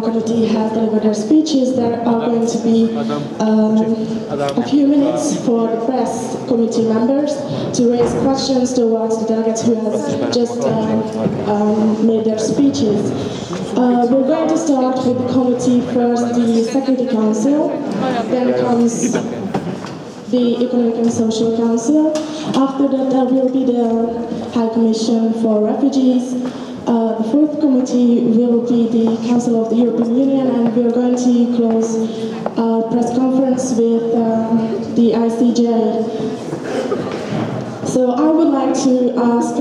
Iran committee has delivered their speeches. There are going to be a few minutes for the press committee members to raise questions towards the delegates who have just made their speeches. We're going to start with the committee first, the Security Council, then comes the Economic and Social Council. After that, there will be the High Commission for Refugees. The fourth committee will be the Council of the European Union, and we're going to close a press conference with the ICJ. So I would like to ask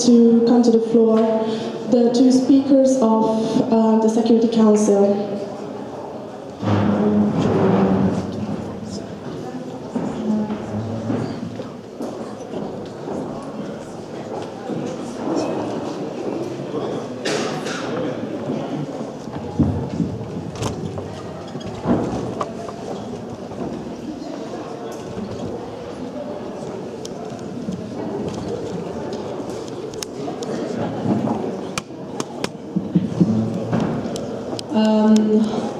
to come to the floor the two speakers of the Security Council.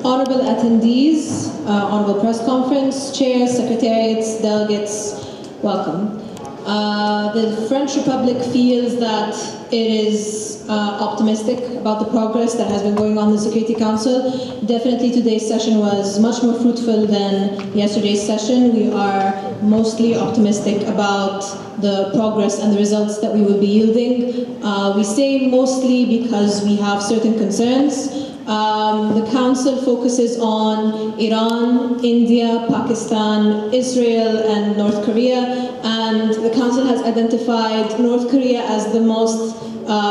Honorable attendees, honorable press conference, chairs, secretariats, delegates, welcome. The French Republic feels that it is optimistic about the progress that has been going on in the Security Council. Definitely today's session was much more fruitful than yesterday's session. We are mostly optimistic about the progress and the results that we will be yielding. We say mostly because we have certain concerns. The Council focuses on Iran, India, Pakistan, Israel, and North Korea, and the Council has identified North Korea as the most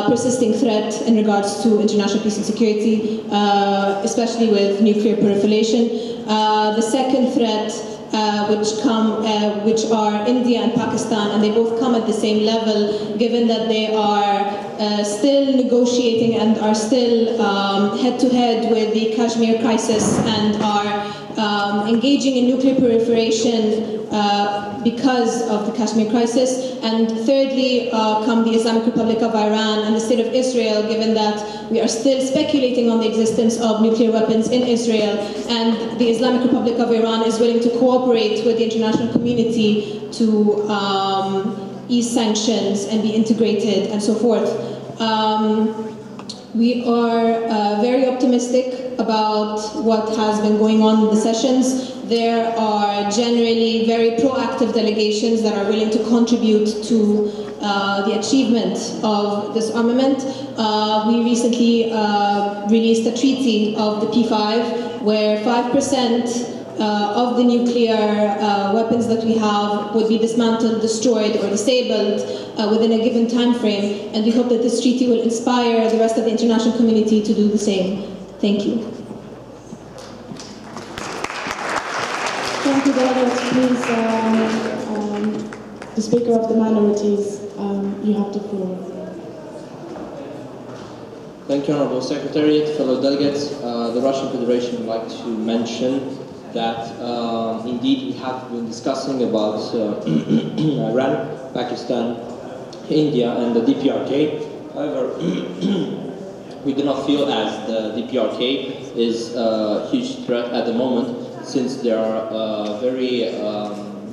persisting threat in regards to international peace and security, especially with nuclear proliferation. The second threat, which are India and Pakistan, and they both come at the same level, given that they are still negotiating and are still head-to-head with the Kashmir crisis and are engaging in nuclear proliferation because of the Kashmir crisis. And thirdly, come the Islamic Republic of Iran and the State of Israel, given that we are still speculating on the existence of nuclear weapons in Israel, and the Islamic Republic of Iran is willing to cooperate with the international community to ease sanctions and be integrated and so forth. We are very optimistic about what has been going on in the sessions. There are generally very proactive delegations that are willing to contribute to the achievement of this armament. We recently released a treaty of the P5 where 5% of the nuclear weapons that we have would be dismantled, destroyed, or disabled within a given time frame, and we hope that this treaty will inspire the rest of the international community to do the same. Thank you. Thank you, delegates. Please, the Speaker of the minorities, you have the floor. Thank you, Honorable Secretariat, fellow delegates. The Russian Federation would like to mention that indeed we have been discussing about Iran, Pakistan, India, and the DPRK. However, we do not feel as the DPRK is a huge threat at the moment, since there are very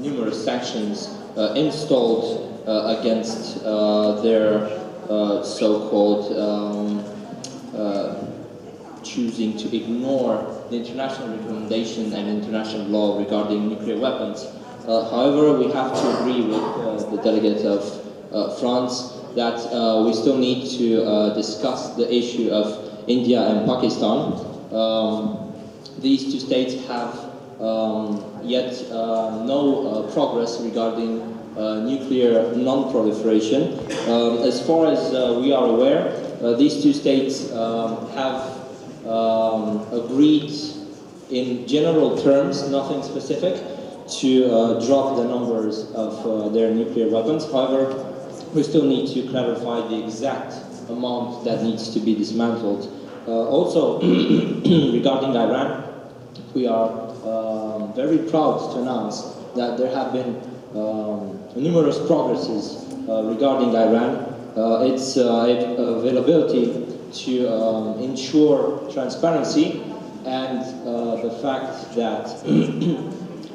numerous sanctions installed against their so-called choosing to ignore the international recommendation and international law regarding nuclear weapons. However, we have to agree with the delegate of France that we still need to discuss the issue of India and Pakistan. These two states have yet no progress regarding nuclear non-proliferation. As far as we are aware, these two states have agreed in general terms, nothing specific, to drop the numbers of their nuclear weapons. However, we still need to clarify the exact amount that needs to be dismantled. Also, regarding Iran, we are very proud to announce that there have been numerous progresses regarding Iran. Its availability to ensure transparency and the fact that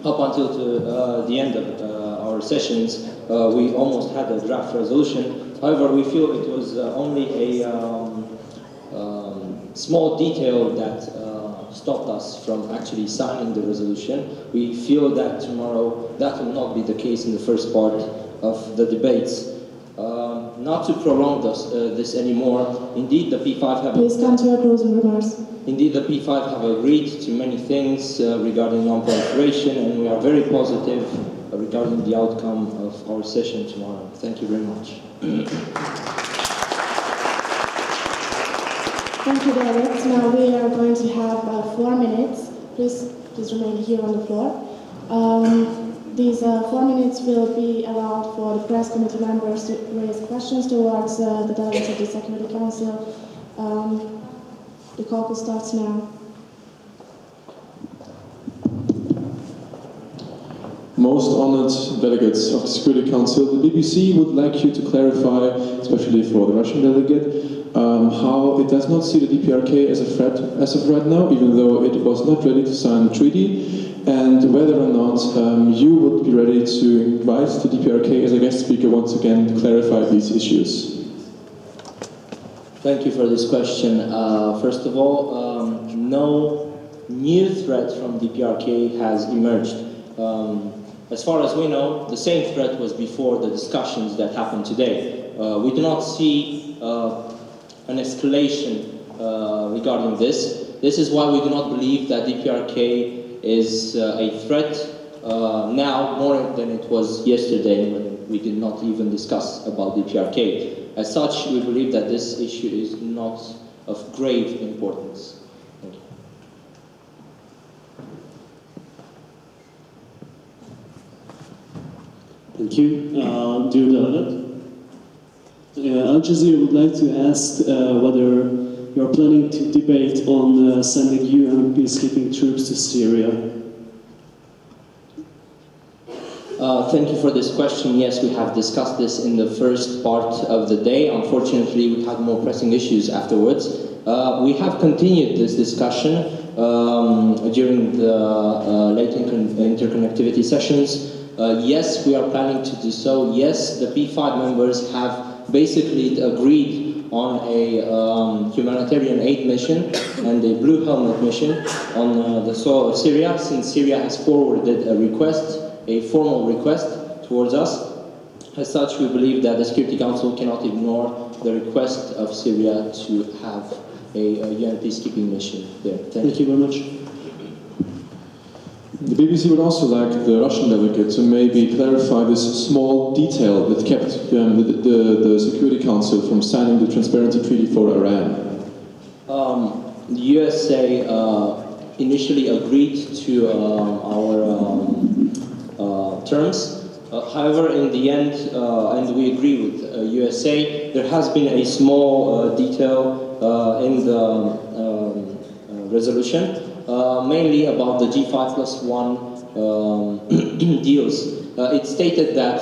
up until the end of our sessions, we almost had a draft resolution. However, we feel it was only a small detail that stopped us from actually signing the resolution. We feel that tomorrow that will not be the case in the first part of the debates. Not to prolong this anymore, indeed the P5 have... Please come to your closing remarks. Indeed, the P5 have agreed to many things regarding non-proliferation, and we are very positive regarding the outcome of our session tomorrow. Thank you very much. Thank you, David. Now we are going to have 4 minutes. Please remain here on the floor. These 4 minutes will be allowed for the press committee members to raise questions towards the delegates of the Security Council. The caucus starts now. Most honored delegates of the Security Council, the BBC would like you to clarify, especially for the Russian delegate, how it does not see the DPRK as a threat as of right now, even though it was not ready to sign the treaty, and whether or not you would be ready to invite the DPRK as a guest speaker once again to clarify these issues. Thank you for this question. First of all, no new threat from DPRK has emerged. As far as we know, the same threat was before the discussions that happened today. We do not see an escalation regarding this. This is why we do not believe that DPRK is a threat now more than it was yesterday when we did not even discuss about DPRK. As such, we believe that this issue is not of grave importance. Thank you. Thank you. Dear delegate, Al Jazeera would like to ask whether you're planning to debate on sending UN peacekeeping troops to Syria. Thank you for this question. Yes, we have discussed this in the first part of the day. Unfortunately, we had more pressing issues afterwards. We have continued this discussion during the late interconnectivity sessions. Yes, we are planning to do so. Yes, the P5 members have basically agreed on a humanitarian aid mission and a Blue Helmet mission on the soil of Syria, since Syria has forwarded a request, a formal request towards us. As such, we believe that the Security Council cannot ignore the request of Syria to have a UN peacekeeping mission there. Thank you very much. The BBC would also like the Russian delegate to maybe clarify this small detail that kept the Security Council from signing the Transparency Treaty for Iran. The USA initially agreed to our terms. However, in the end, and we agree with USA, there has been a small detail in the resolution, mainly about the G5+1 deals. It stated that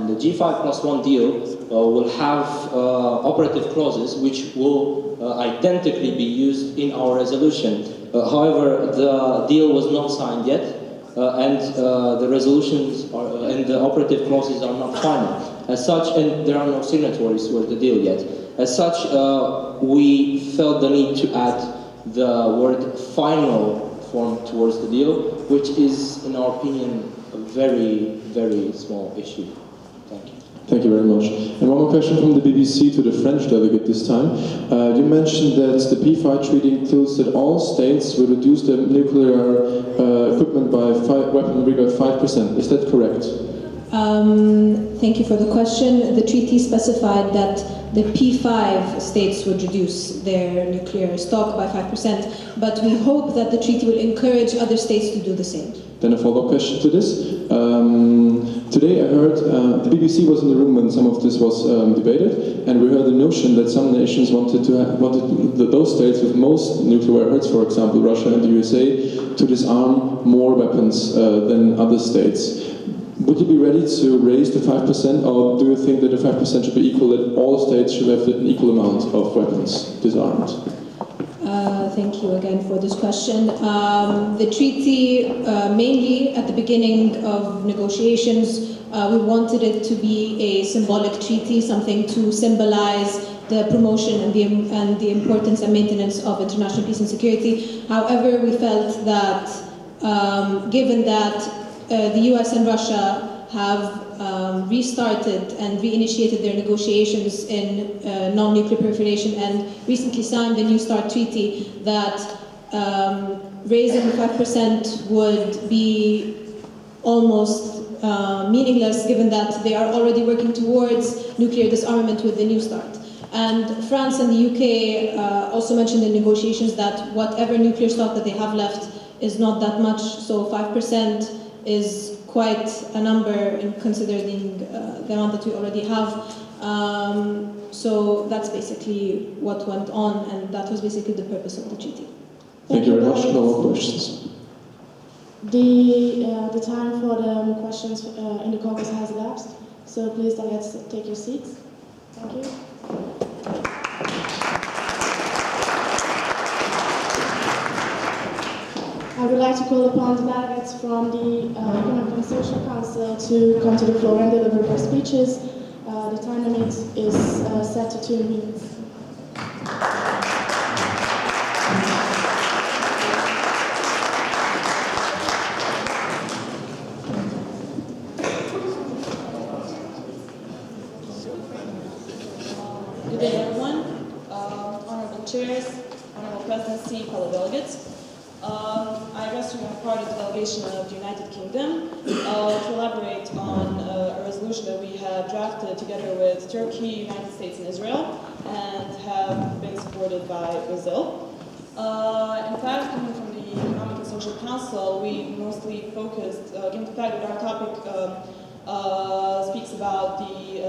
the G5+1 deal will have operative clauses which will identically be used in our resolution. However, the deal was not signed yet, and the resolutions and the operative clauses are not final. As such, and there are no signatories for the deal yet. As such, we felt the need to add the word final form towards the deal, which is, in our opinion, a very, very small issue. Thank you. Thank you very much. And one more question from the BBC to the French delegate this time. You mentioned that the P5 treaty includes that all states will reduce their nuclear equipment by weaponry by 5%. Is that correct? Thank you for the question. The treaty specified that the P5 states would reduce their nuclear stock by 5%, but we hope that the treaty will encourage other states to do the same. Then a follow-up question to this. Today I heard, the BBC was in the room when some of this was debated, and we heard the notion that some nations wanted those states with most nuclear weapons, for example Russia and the USA, to disarm more weapons than other states. would you be ready to raise the 5%, or do you think that the 5% should be equal, that all states should have an equal amount of weapons disarmed? Thank you again for this question. The treaty, mainly at the beginning of negotiations, we wanted it to be a symbolic treaty, something to symbolize the promotion and the importance and maintenance of international peace and security. However, we felt that given that the US and Russia have restarted and reinitiated their negotiations in non-nuclear proliferation and recently signed the New START treaty, that raising the 5% would be almost meaningless, given that they are already working towards nuclear disarmament with the New START. And France and the UK also mentioned in negotiations that whatever nuclear stock that they have left is not that much, so 5% is quite a number in considering the amount that we already have. So that's basically what went on, and that was basically the purpose of the treaty. Thank you very much. No more questions. The time for the questions in the caucus has elapsed, so please delegates take your seats. Thank you. I would like to call upon the delegates from the Economic and Social Council to come to the floor and deliver their speeches. The time limit is set to 2 minutes. Good day, everyone. Honorable chairs, honorable presidency, fellow delegates. I address you as part of the delegation of the United Kingdom to elaborate on a resolution that we have drafted together with Turkey, United States, and Israel, and have been supported by Brazil. In fact, coming from the Economic and Social Council, we mostly focused, given the fact that our topic speaks about the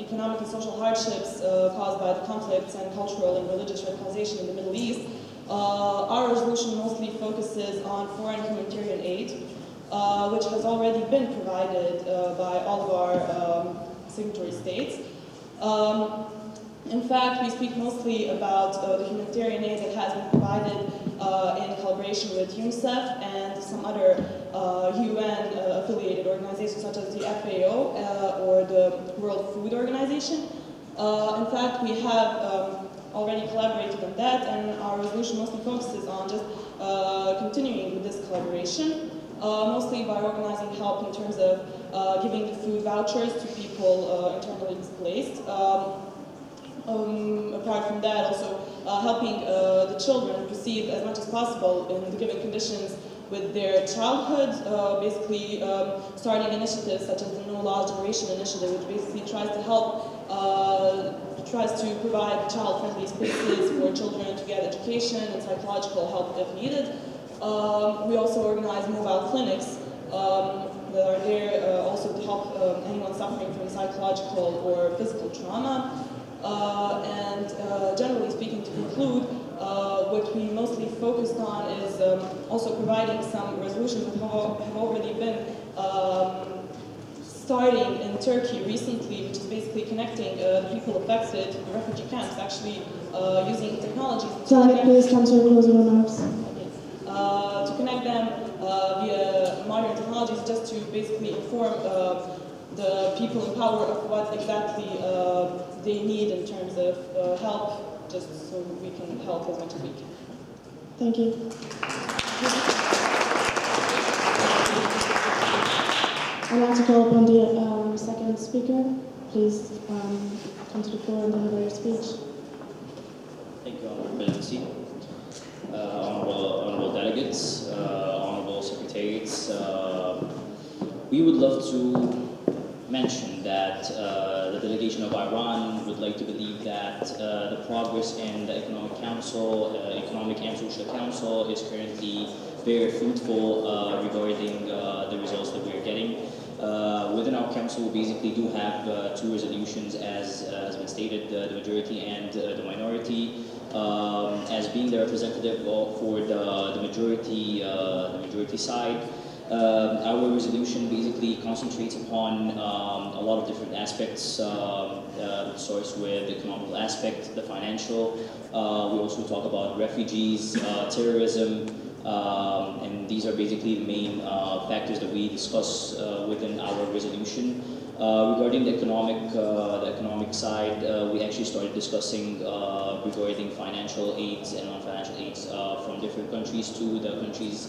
economic and social hardships caused by the conflicts and cultural and religious radicalization in the Middle East. Our resolution mostly focuses on foreign humanitarian aid, which has already been provided by all of our signatory states. In fact, we speak mostly about the humanitarian aid that has been provided in collaboration with UNICEF and some other UN-affiliated organizations such as the FAO or the World Food Organization. In fact, we have already collaborated on that, and our resolution mostly focuses on just continuing with this collaboration, mostly by organizing help in terms of giving the food vouchers to people internally displaced. Apart from that, also helping the children proceed as much as possible in the given conditions with their childhood, basically starting initiatives such as the No Laws Generation Initiative, which basically tries to help, tries to provide child-friendly spaces for children to get education and psychological help if needed. We also organize mobile clinics that are there also to help anyone suffering from psychological or physical trauma. And generally speaking, to conclude, what we mostly focused on is also providing some resolutions that have already been starting in Turkey recently, which is basically connecting the people affected to the refugee camps, actually using technology. Please come to closing remarks. To connect them via modern technologies, just to basically inform the people in power of what exactly they need in terms of help, just so we can help as much as we can. Thank you. I'd like to call upon the second speaker. Please come to the floor and deliver your speech. Thank you, Honorable Presidency, honorable delegates, honorable secretariats. We would love to mention that the delegation of Iran would like to believe that the progress in the Economic Council, Economic and Social Council is currently very fruitful regarding the results that we are getting. Within our council, we basically do have two resolutions, as has been stated, the majority and the minority. As being the representative for the majority side, Our resolution basically concentrates upon a lot of different aspects. It starts with the economical aspect, the financial. We also talk about refugees, terrorism, and these are basically the main factors that we discuss within our resolution. Regarding the economic side, we actually started discussing regarding financial aids and non-financial aids from different countries to the countries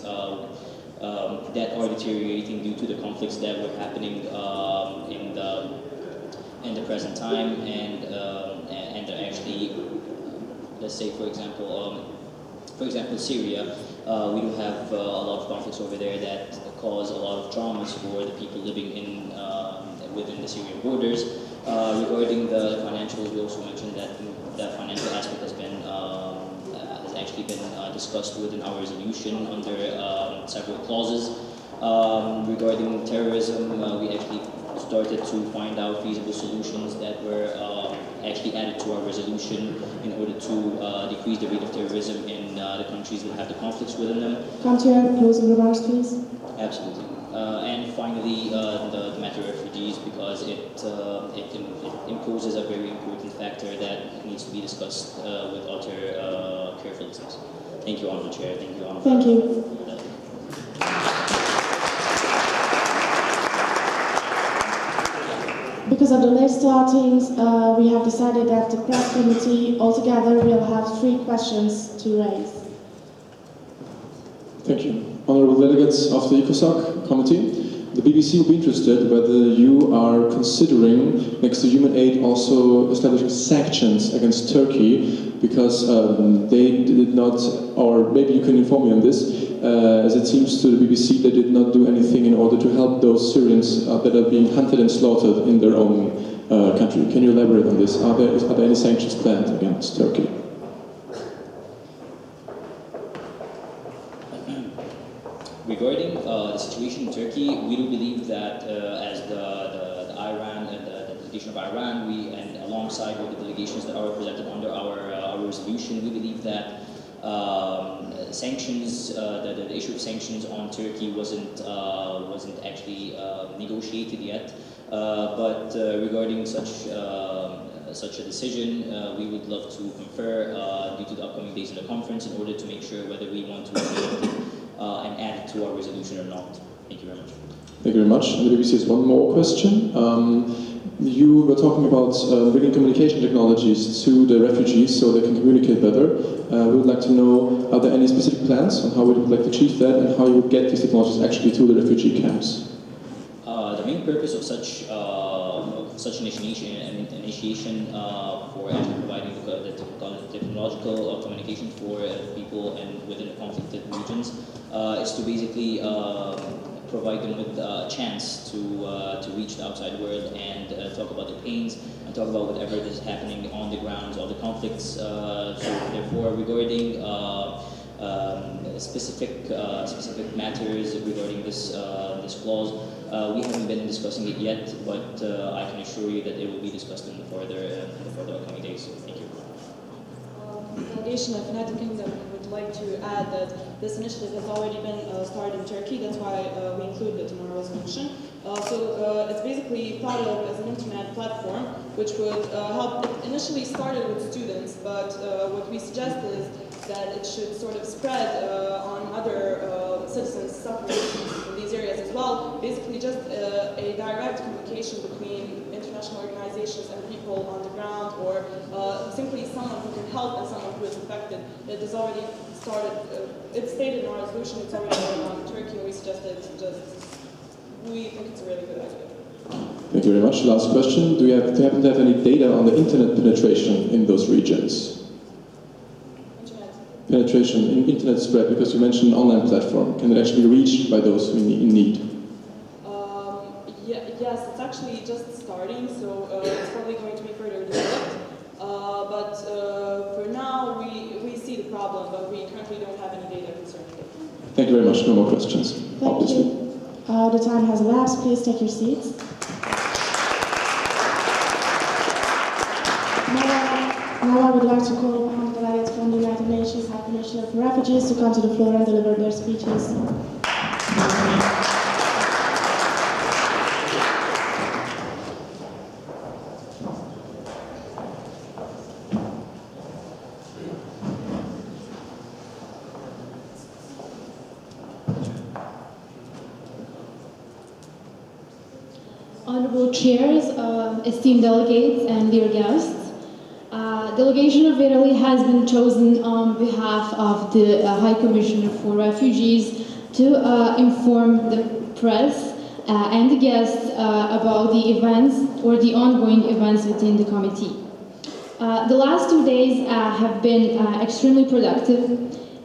that are deteriorating due to the conflicts that were happening in the present time, and actually, let's say for example, Syria. We do have a lot of conflicts over there that cause a lot of traumas for the people living in within the Syrian borders. Regarding the financials, we also mentioned that the financial aspect has actually been discussed within our resolution under several clauses. Regarding terrorism, we actually started to find out feasible solutions that were actually added to our resolution in order to decrease the rate of terrorism in the countries that have the conflicts within them. Come to your closing remarks, please. Absolutely. And finally, the matter of refugees, because it imposes a very important factor that needs to be discussed with utter carefulness. Thank you, Honourable Chair. Thank you, Honourable. Thank you. Because of the late startings, we have decided that the press committee altogether will have 3 questions to raise. Thank you. Honourable delegates of the ECOSOC committee, the BBC will be interested whether you are considering, next to human aid, also establishing sanctions against Turkey, because they did not, or maybe you can inform me on this, as it seems to the BBC they did not do anything in order to help those Syrians that are being hunted and slaughtered in their own country. Can you elaborate on this? Are there any sanctions planned against Turkey? Regarding the situation in Turkey, we do believe that as the Iran and the delegation of Iran, and alongside with the delegations that are represented under our resolution, we believe that sanctions, the issue of sanctions on Turkey wasn't actually negotiated yet. But regarding such a decision, we would love to confer due to the upcoming days in the conference in order to make sure whether we want to and add it to our resolution or not. Thank you very much. Thank you very much. And the BBC has one more question. You were talking about bringing communication technologies to the refugees so they can communicate better. We would like to know, are there any specific plans on how we would like to achieve that and how you would get these technologies actually to the refugee camps? The main purpose of such initiation for actually providing the technological communication for people and within the conflicted regions is to basically provide them with a chance to reach the outside world and talk about the pains and talk about whatever is happening on the grounds, all the conflicts. So therefore, regarding specific matters regarding this clause, we haven't been discussing it yet, but I can assure you that it will be discussed in the further upcoming days. Thank you. The delegation of United Kingdom would like to add that this initiative has already been started in Turkey. That's why we included it in our resolution. So it's basically thought of as an internet platform which would help. It initially started with students, but what we suggest is that it should sort of spread on other citizens suffering in these areas as well. Basically just a direct communication between international organizations and people on the ground, or simply someone who can help and someone who is affected. It has already started, it's stated in our resolution, it's already going on in Turkey, and we suggest that we think it's a really good idea. Thank you very much. Last question. Do you happen to have any data on the internet penetration in those regions? Penetration in internet spread, because you mentioned an online platform. Can it actually be reached by those who in need? Yes, it's actually just starting, so it's probably going to be further developed. But for now, we see the problem, but we currently don't have any data concerning it. Thank you very much. No more questions. Thank you. The time has elapsed. Please take your seats. Now I would like to call upon the delegates from the United Nations High Commissioner for Refugees to come to the floor and deliver their speeches. Honorable chairs, esteemed delegates, and dear guests. Delegation of Italy has been chosen on behalf of the High Commissioner for Refugees to inform the press and the guests about the events or the ongoing events within the committee. The last 2 days have been extremely productive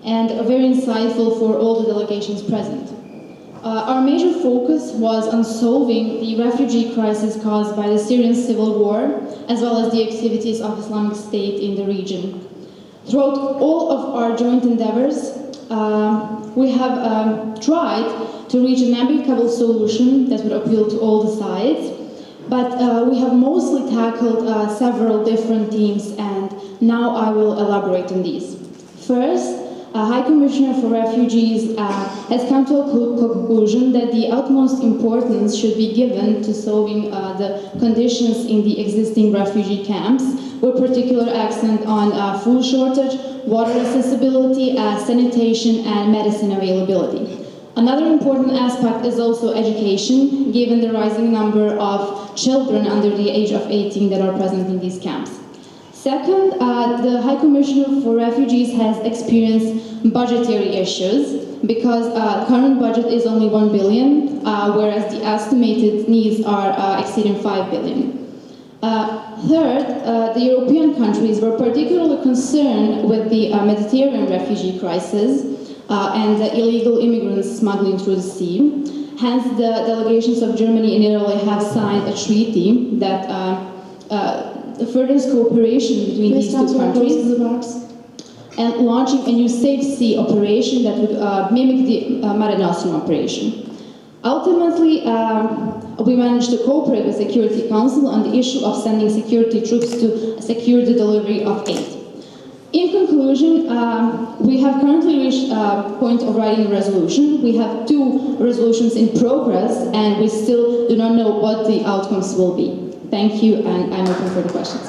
and very insightful for all the delegations present. Our major focus was on solving the refugee crisis caused by the Syrian civil war, as well as the activities of Islamic State in the region. Throughout all of our joint endeavors, we have tried to reach an amicable solution that would appeal to all the sides, but we have mostly tackled several different themes, and now I will elaborate on these. First, High Commissioner for Refugees has come to a conclusion that the utmost importance should be given to solving the conditions in the existing refugee camps, with particular accent on food shortage, water accessibility, sanitation, and medicine availability. Another important aspect is also education, given the rising number of children under the age of 18 that are present in these camps. Second, the High Commissioner for Refugees has experienced budgetary issues because current budget is only 1 billion, whereas the estimated needs are exceeding 5 billion. Third, the European countries were particularly concerned with the Mediterranean refugee crisis and the illegal immigrants smuggling through the sea. Hence, the delegations of Germany and Italy have signed a treaty that furthers cooperation between these two countries and launching a new Safe Sea operation that would mimic the Mare Nostrum operation. Ultimately, we managed to cooperate with Security Council on the issue of sending security troops to secure the delivery of aid. In conclusion, we have currently reached a point of writing a resolution. We have 2 resolutions in progress, and we still do not know what the outcomes will be. Thank you, and I'm open for the questions.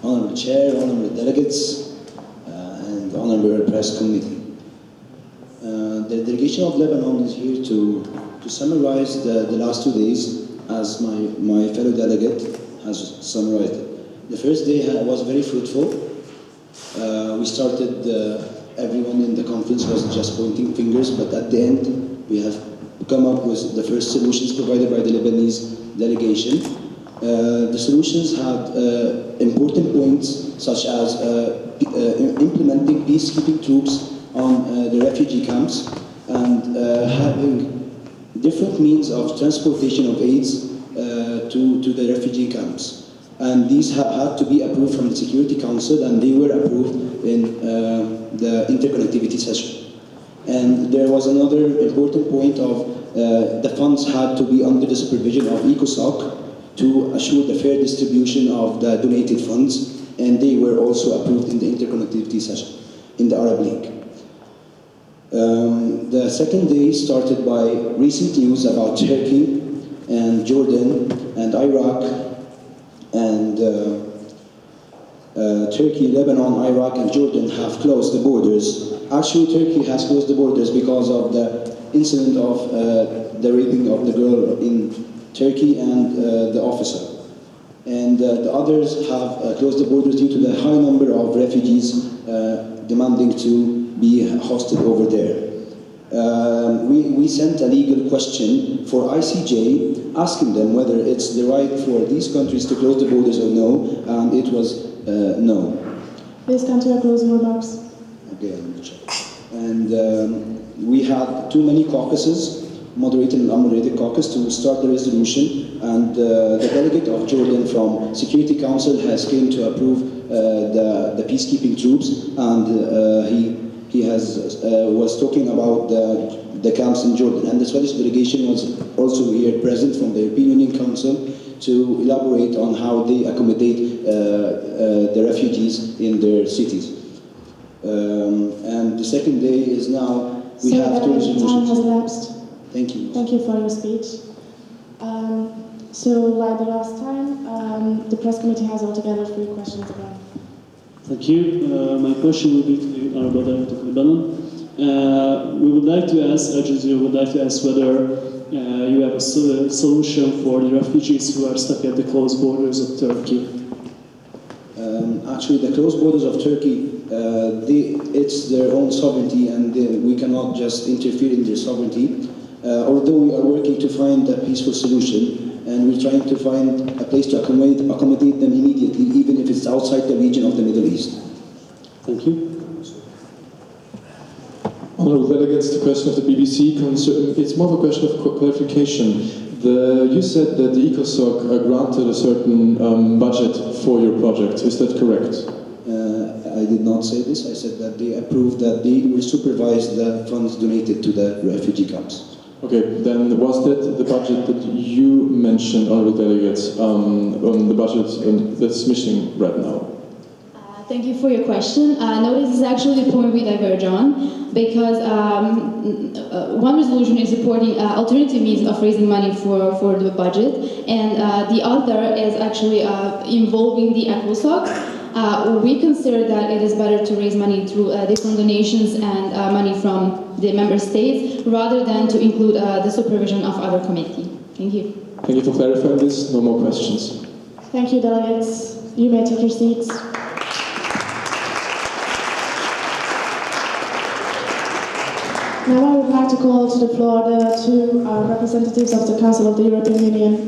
Honorable Chair, honorable delegates, and honorable press committee. The delegation of Lebanon is here to summarize the last 2 days, as my fellow delegate has summarized it. The first day was very fruitful. We started, everyone in the conference was just pointing fingers, but at the end we have come up with the first solutions provided by the Lebanese delegation. The solutions had important points such as implementing peacekeeping troops on the refugee camps and having different means of transportation of aids to the refugee camps. And these had to be approved from the Security Council, and they were approved in the interconnectivity session. And there was another important point of the funds had to be under the supervision of ECOSOC to assure the fair distribution of the donated funds, and they were also approved in the interconnectivity session in the Arab League. The second day started by recent news about Turkey and Jordan and Iraq, and Turkey, Lebanon, Iraq, and Jordan have closed the borders. Actually, Turkey has closed the borders because of the incident of the raping of the girl in Turkey and the officer. And the others have closed the borders due to the high number of refugees demanding to be hosted over there. We sent a legal question for ICJ asking them whether it's the right for these countries to close the borders or no, and it was no. Please come to your closing remarks. Okay, and we had too many caucuses, moderated and unmoderated caucus, to start the resolution, and the delegate of Jordan from Security Council has came to approve the peacekeeping troops, and he was talking about the camps in Jordan. And the Swedish delegation was also here present from the European Union Council to elaborate on how they accommodate the refugees in their cities. And the second day is now, we have 2 resolutions. Time has elapsed. Thank you. Thank you for your speech. So, like the last time, the press committee has altogether 3 questions again. Thank you. My question will be to the Honorable Delegate of Lebanon. we would like to ask, Al Jazeera would like to ask whether you have a solution for the refugees who are stuck at the closed borders of Turkey. Actually, the closed borders of Turkey, it's their own sovereignty, and we cannot just interfere in their sovereignty. Although we are working to find a peaceful solution, and we're trying to find a place to accommodate them immediately, even if it's outside the region of the Middle East. Thank you. Honourable delegates, the question of the BBC, it's more of a question of clarification. You said that the ECOSOC granted a certain budget for your project. Is that correct? I did not say this. I said that they approved that they will supervise the funds donated to the refugee camps. Okay, then was that the budget that you mentioned, honourable delegates, on the budget that's missing right now? Thank you for your question. No, this is actually the point we diverge on, because one resolution is supporting alternative means of raising money for the budget, and the other is actually involving the ECOSOC. We consider that it is better to raise money through different donations and money from the member states, rather than to include the supervision of other committee. Thank you. Thank you for clarifying this. No more questions. Thank you, delegates. You may take your seats. Now I would like to call to the floor the two representatives of the Council of the European Union.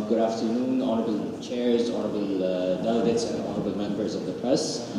Good afternoon, honorable chairs, honorable delegates, and honorable members of the press.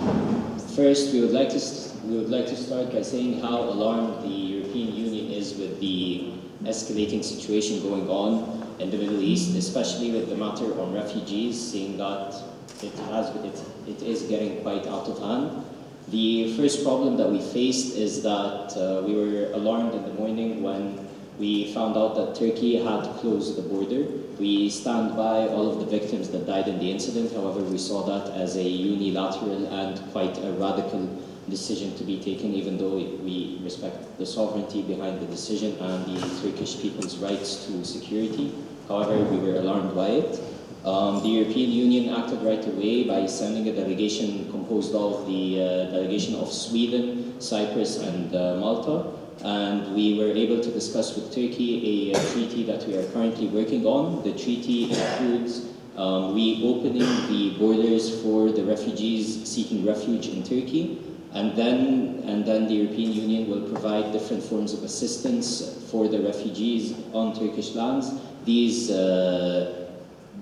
First, we would like to start by saying how alarmed the European Union is with the escalating situation going on in the Middle East, especially with the matter on refugees, seeing that it is getting quite out of hand. The first problem that we faced is that we were alarmed in the morning when we found out that Turkey had closed the border. We stand by all of the victims that died in the incident. However, we saw that as a unilateral and quite a radical decision to be taken, even though we respect the sovereignty behind the decision and the Turkish people's rights to security. However, we were alarmed by it. The European Union acted right away by sending a delegation composed of the delegation of Sweden, Cyprus, and Malta. And we were able to discuss with Turkey a treaty that we are currently working on. The treaty includes reopening the borders for the refugees seeking refuge in Turkey, and then the European Union will provide different forms of assistance for the refugees on Turkish lands. This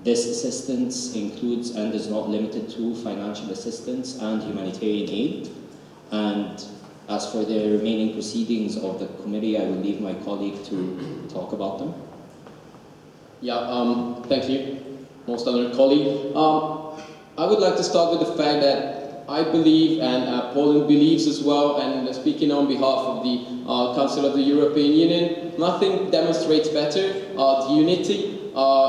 assistance includes and is not limited to financial assistance and humanitarian aid. And as for the remaining proceedings of the committee, I will leave my colleague to talk about them. Yeah, thank you, most honored colleague. I would like to start with the fact that I believe, and Poland believes as well, and speaking on behalf of the Council of the European Union, nothing demonstrates better the unity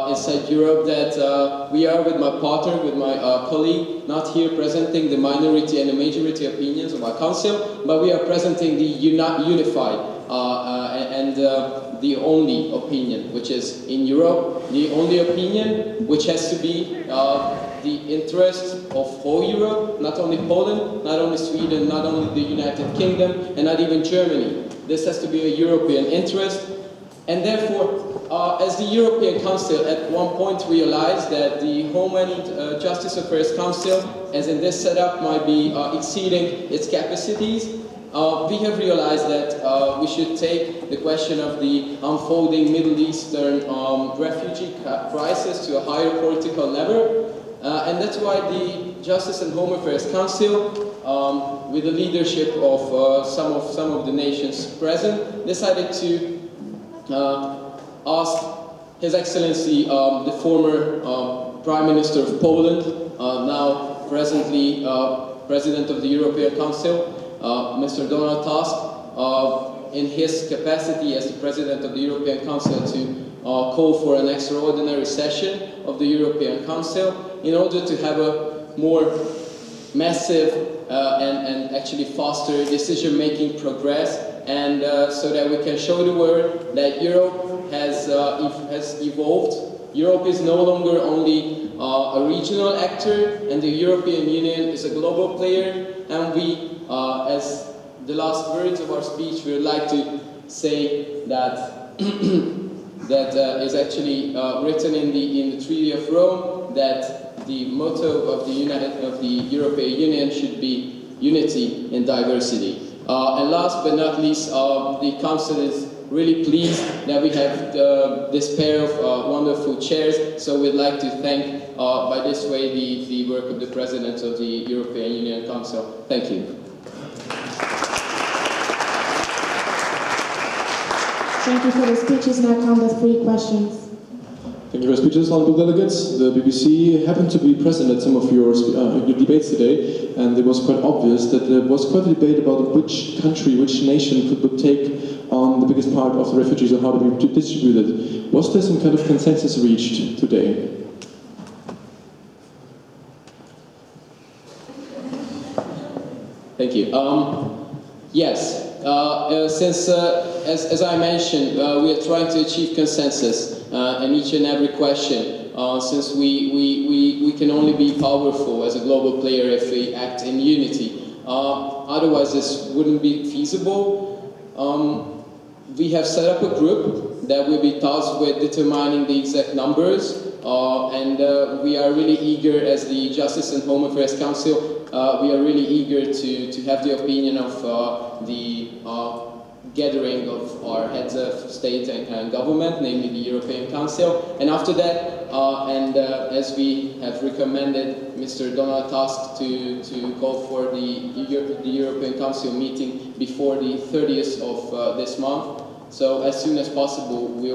inside Europe that we are with my partner, with my colleague, not here presenting the minority and the majority opinions of our council, but we are presenting the unified and the only opinion, which is in Europe, the only opinion which has to be the interest of whole Europe, not only Poland, not only Sweden, not only the United Kingdom, and not even Germany. This has to be a European interest, and therefore, as the European Council at one point realized that the Home and Justice Affairs Council, as in this setup, might be exceeding its capacities, we have realized that we should take the question of the unfolding Middle Eastern refugee crisis to a higher political level. And that's why the Justice and Home Affairs Council, with the leadership of some of the nations present, decided to ask His Excellency, the former Prime Minister of Poland, now presently President of the European Council, Mr. Donald Tusk, in his capacity as the President of the European Council, to call for an extraordinary session of the European Council in order to have a more massive and actually faster decision-making progress, and so that we can show the world that Europe has evolved. Europe is no longer only a regional actor, and the European Union is a global player, and we, as the last words of our speech, we would like to say that that is actually written in the Treaty of Rome, that the motto of the European Union should be unity in diversity. And last but not least, the Council is really pleased that we have this pair of wonderful chairs. So we'd like to thank, by this way, the work of the President of the European Union Council. Thank you. Thank you for the speeches. Now come the 3 questions. Thank you for your speeches, honorable delegates. The BBC happened to be present at some of your debates today, and it was quite obvious that there was quite a debate about which country, which nation would take on the biggest part of the refugees and how to be distributed. Was there some kind of consensus reached today? Thank you. Yes. Since, as I mentioned, we are trying to achieve consensus in each and every question, since we can only be powerful as a global player if we act in unity. Otherwise, this wouldn't be feasible. We have set up a group that will be tasked with determining the exact numbers, and we are really eager, as the Justice and Home Affairs Council, we are really eager to have the opinion of the gathering of our heads of state and government, namely the European Council. And after that, as we have recommended Mr. Donald Tusk to call for the European Council meeting before the 30th of this month. So as soon as possible, we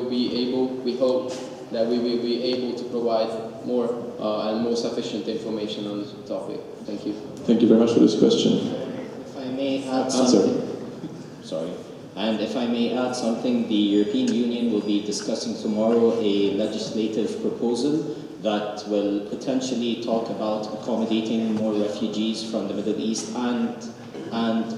hope that we will be able to provide more and more sufficient information on this topic. Thank you. Thank you very much for this question. If I may add something. Sorry. And if I may add something, the European Union will be discussing tomorrow a legislative proposal that will potentially talk about accommodating more refugees from the Middle East and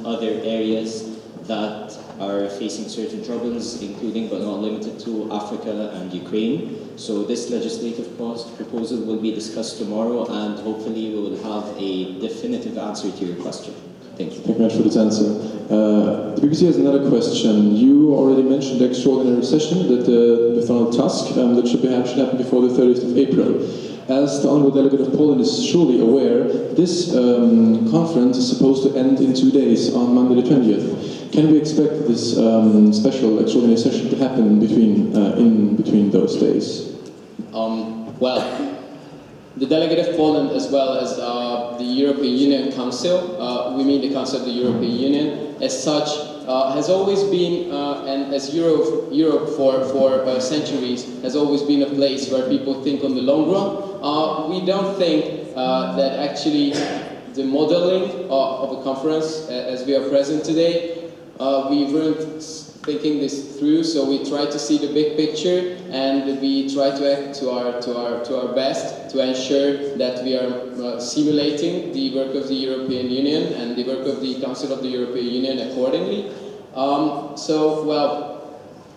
other areas that are facing certain troubles, including but not limited to Africa and Ukraine. So this legislative proposal will be discussed tomorrow, and hopefully we will have a definitive answer to your question. Thank you. Thank you very much for this answer. The BBC has another question. You already mentioned the extraordinary session that with Donald Tusk that should happen before the 30th of April. As the Honourable Delegate of Poland is surely aware, this conference is supposed to end in 2 days, on Monday the 20th. Can we expect this special extraordinary session to happen in between those days? Well, the delegate of Poland, as well as the European Union Council, we mean the Council of the European Union, as such, has always been, and as Europe for centuries has always been a place where people think on the long run. We don't think that actually the modeling of a conference, as we are present today, we weren't thinking this through, so we try to see the big picture, and we try to act to our best to ensure that we are simulating the work of the European Union and the work of the Council of the European Union accordingly.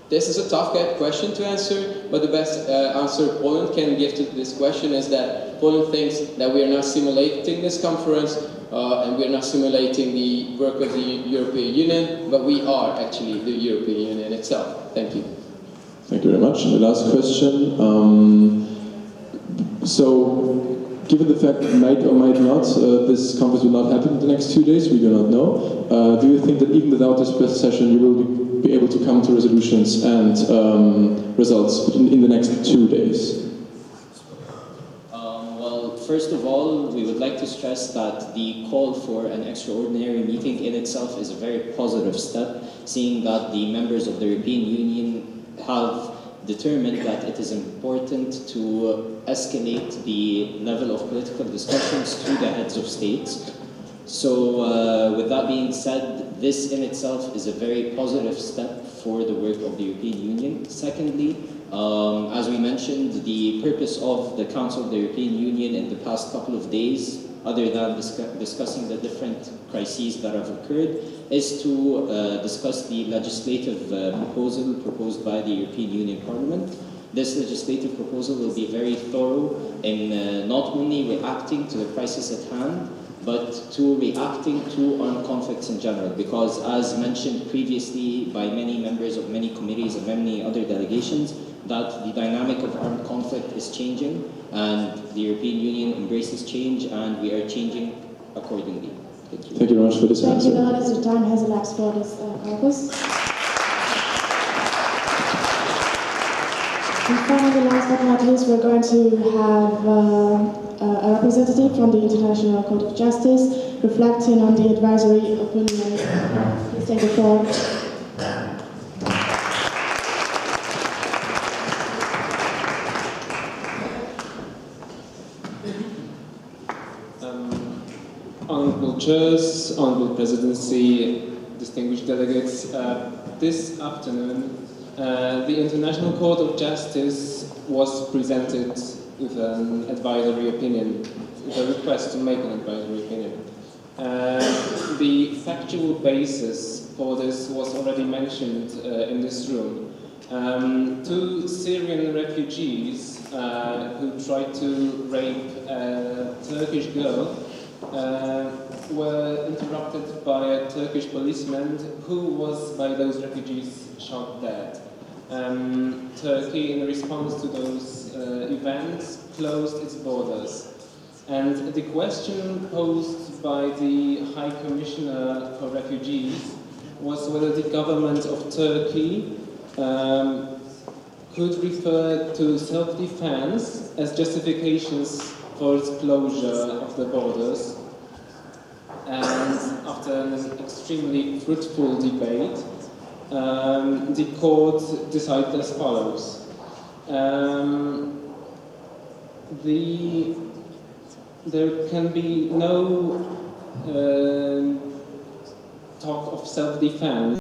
This is a tough question to answer, but the best answer Poland can give to this question is that Poland thinks that we are not simulating this conference, and we are not simulating the work of the European Union, but we are actually the European Union itself. Thank you. Thank you very much. And the last question. Given the fact that might or might not, this conference will not happen in the next 2 days, we do not know. Do you think that even without this press session, you will be able to come to resolutions and results in the next 2 days? First of all, we would like to stress that the call for an extraordinary meeting in itself is a very positive step, seeing that the members of the European Union have determined that it is important to escalate the level of political discussions to the heads of states. So with that being said, this in itself is a very positive step for the work of the European Union. Secondly, as we mentioned, the purpose of the Council of the European Union in the past couple of days other than discussing the different crises that have occurred, is to discuss the legislative proposal proposed by the European Union Parliament. This legislative proposal will be very thorough in not only reacting to the crisis at hand, but to reacting to armed conflicts in general, because as mentioned previously by many members of many committees and many other delegations, that the dynamic of armed conflict is changing, and the European Union embraces change, and we are changing accordingly. Thank you. Thank you very much for this Thank answer. you, Delegates. The time has elapsed for this caucus. And finally, last but not least, we're going to have a representative from the International Court of Justice reflecting on the advisory opinion. Please take the floor. Honourable Chairs, Honourable Presidency, distinguished delegates, this afternoon the International Court of Justice was presented with an advisory opinion, with a request to make an advisory opinion. The factual basis for this was already mentioned in this room. Two Syrian refugees who tried to rape a Turkish girl were interrupted by a Turkish policeman who was by those refugees shot dead. Turkey, in response to those events, closed its borders. And the question posed by the High Commissioner for Refugees was whether the government of Turkey could refer to self-defense as justifications for its closure of the borders. And after an extremely fruitful debate, the court decided as follows. There can be no talk of self-defense